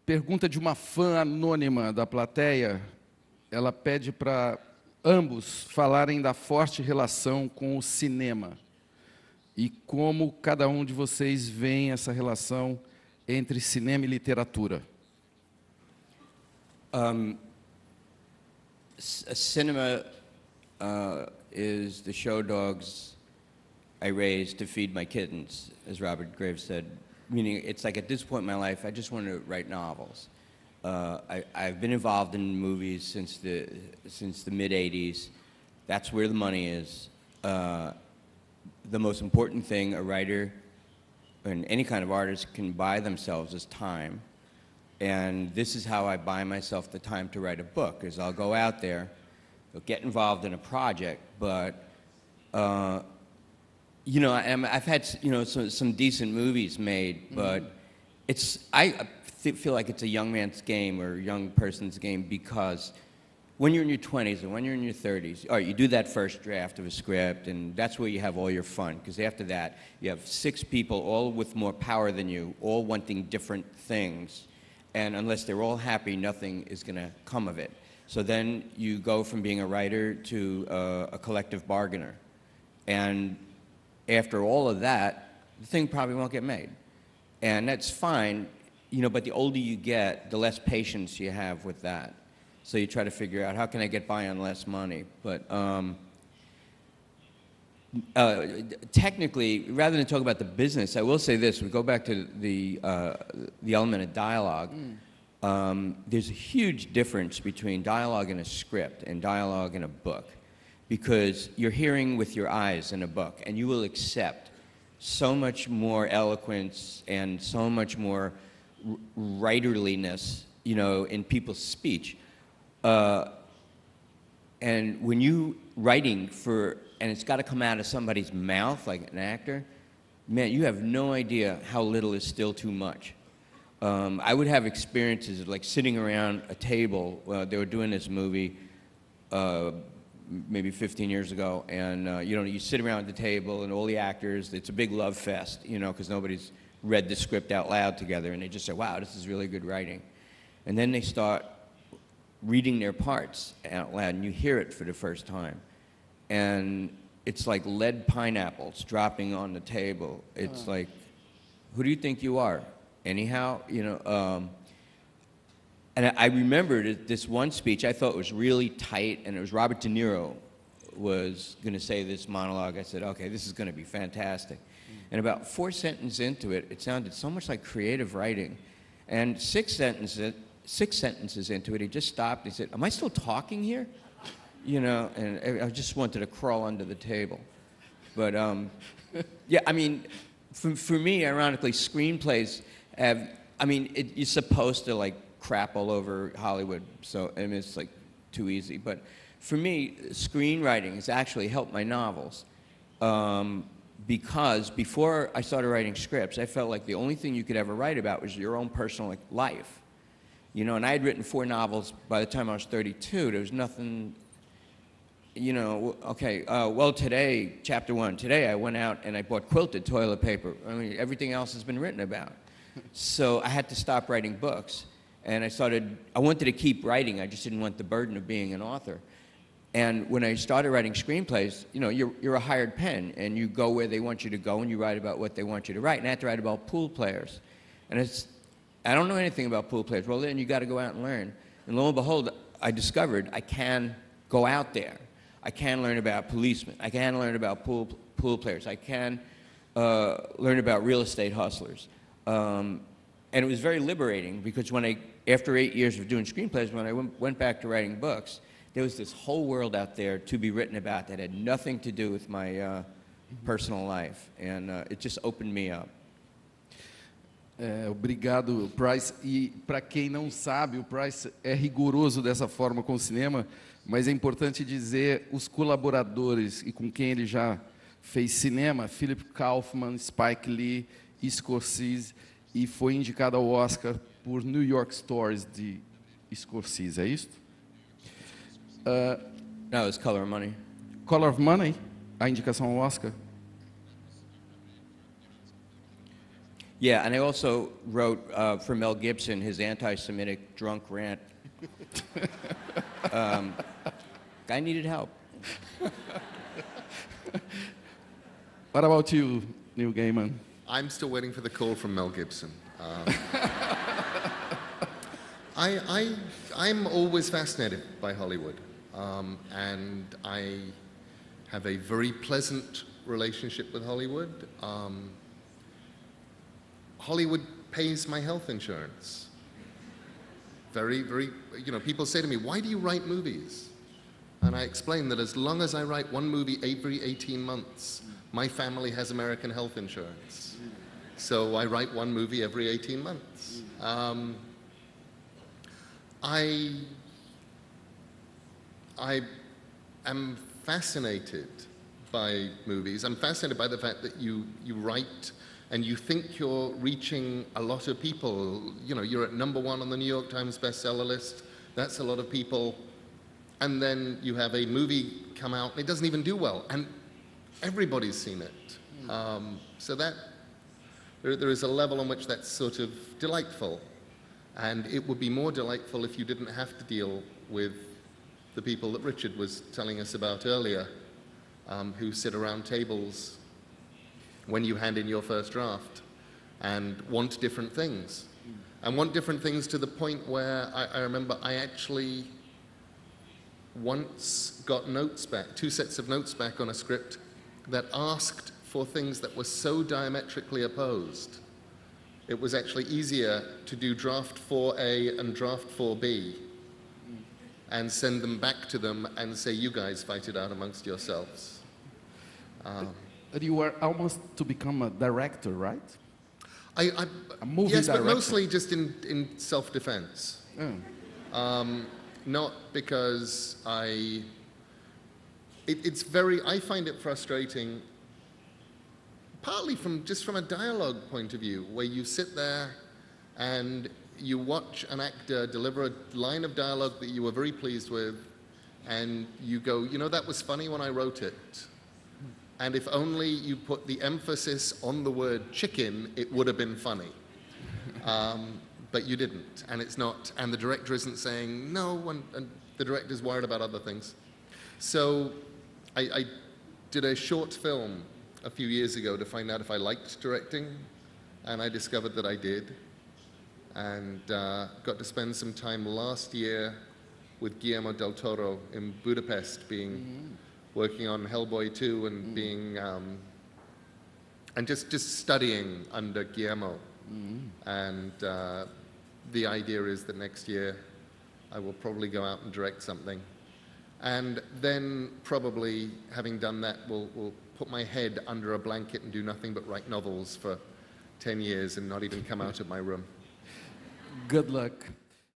pergunta de uma fã anônima da plateia. Ela pede para ambos falarem da forte relação com o cinema e como cada um de vocês vê essa relação entre cinema e literatura. Cinema is the show dogs I raised to feed my kittens, as Robert Graves said. Meaning, it's like at this point in my life, I just want to write novels. I've been involved in movies since the mid-'80s. That's where the money is. The most important thing a writer and any kind of artist can buy themselves is time. And this is how I buy myself the time to write a book, is I'll go out there, I'll get involved in a project, but you know, I've had, you know, some decent movies made, but I feel like it's a young man's game or a young person's game, because when you're in your 20s and when you're in your 30s, all right, you do that first draft of a script, and that's where you have all your fun, because after that, you have 6 people, all with more power than you, all wanting different things, and unless they're all happy, nothing is going to come of it. So then you go from being a writer to a collective bargainer, and after all of that, the thing probably won't get made. And that's fine, you know, but the older you get, the less patience you have with that. So you try to figure out, how can I get by on less money? But technically, rather than talk about the business, I will say this. We go back to the element of dialogue. There's a huge difference between dialogue in a script and dialogue in a book, because you're hearing with your eyes in a book, and you will accept so much more eloquence and so much more writerliness, you know, in people's speech. And when you writing for, and it's got to come out of somebody's mouth, like an actor, man, you have no idea how little is still too much. I would have experiences of like sitting around a table. They were doing this movie maybe 15 years ago, and you know, you sit around the table and all the actors, it's a big love fest, you know, because nobody's read the script out loud together, and they just say, wow, this is really good writing. And then they start reading their parts out loud, and you hear it for the first time. And it's like lead pineapples dropping on the table. It's like, who do you think you are? Anyhow, you know, and I remembered this one speech I thought was really tight, and it was Robert De Niro was going to say this monologue. I said, okay, this is going to be fantastic. And about 4 sentences into it, it sounded so much like creative writing. And 6 sentences into it, he just stopped. He said, am I still talking here? You know, and I just wanted to crawl under the table. But yeah, I mean, for me, ironically, screenplays have, I mean, you're supposed to like crap all over Hollywood, so I mean, it's like too easy. But for me, screenwriting has actually helped my novels, because before I started writing scripts, I felt like the only thing you could ever write about was your own personal life. You know, and I had written 4 novels by the time I was 32. There was nothing, you know, okay, well, today, chapter 1, today I went out and I bought quilted toilet paper. I mean, everything else has been written about. So I had to stop writing books. And I wanted to keep writing, I just didn't want the burden of being an author. And when I started writing screenplays, you know, you're a hired pen, and you go where they want you to go, and you write about what they want you to write. And I had to write about pool players. And I don't know anything about pool players. Well, then you got to go out and learn. And lo and behold, I discovered I can go out there. I can learn about policemen. I can learn about pool players. I can learn about real estate hustlers. And it was very liberating, because after 8 years of doing screenplays, when I went back to writing books, there was this whole world out there to be written about that had nothing to do with my personal life. And it just opened me up. Obrigado, Price. E para quem não sabe, o Price é rigoroso dessa forma com o cinema, mas é importante dizer os colaboradores e com quem ele já fez cinema: Philip Kaufman, Spike Lee, Scorsese, e foi indicado ao Oscar por New York Stories de Scorsese, é isso? No, it's Color of Money. Color of Money, a indicação ao Oscar? Yeah, and I also wrote for Mel Gibson his anti-Semitic drunk rant. Guy needed help. What about you, Neil Gaiman? I'm still waiting for the call from Mel Gibson. I'm always fascinated by Hollywood, and I have a very pleasant relationship with Hollywood. Hollywood pays my health insurance. Very, people say to me, why do you write movies? And I explain that as long as I write one movie every 18 months, my family has American health insurance. So I write one movie every 18 months. I am fascinated by movies. I'm fascinated by the fact that you write and you think you're reaching a lot of people. You know, you're at #1 on the New York Times bestseller list. That's a lot of people. And then you have a movie come out, and it doesn't even do well, and everybody's seen it. So that there is a level on which that's sort of delightful. And it would be more delightful if you didn't have to deal with the people that Richard was telling us about earlier, who sit around tables when you hand in your first draft and want different things. And want different things to the point where I remember I actually once got notes back, 2 sets of notes back on a script that asked for things that were so diametrically opposed. It was actually easier to do draft 4A and draft 4B and send them back to them and say, you guys fight it out amongst yourselves. But you were almost to become a director, right? A movie yes, director. but mostly just in self-defense. Not because I find it frustrating, partly just from a dialogue point of view, where you sit there and you watch an actor deliver a line of dialogue that you were very pleased with, and you go, you know, that was funny when I wrote it. And if only you put the emphasis on the word chicken, it would have been funny. But you didn't, and it's not, and the director isn't saying no, and the director's worried about other things. So I did a short film a few years ago to find out if I liked directing, and I discovered that I did, and got to spend some time last year with Guillermo del Toro in Budapest, working on Hellboy 2 and being, and just studying under Guillermo. And the idea is that next year I will probably go out and direct something. And then probably, having done that, we'll put my head under a blanket and do nothing but write novels for 10 years and not even come out of my room. Good luck.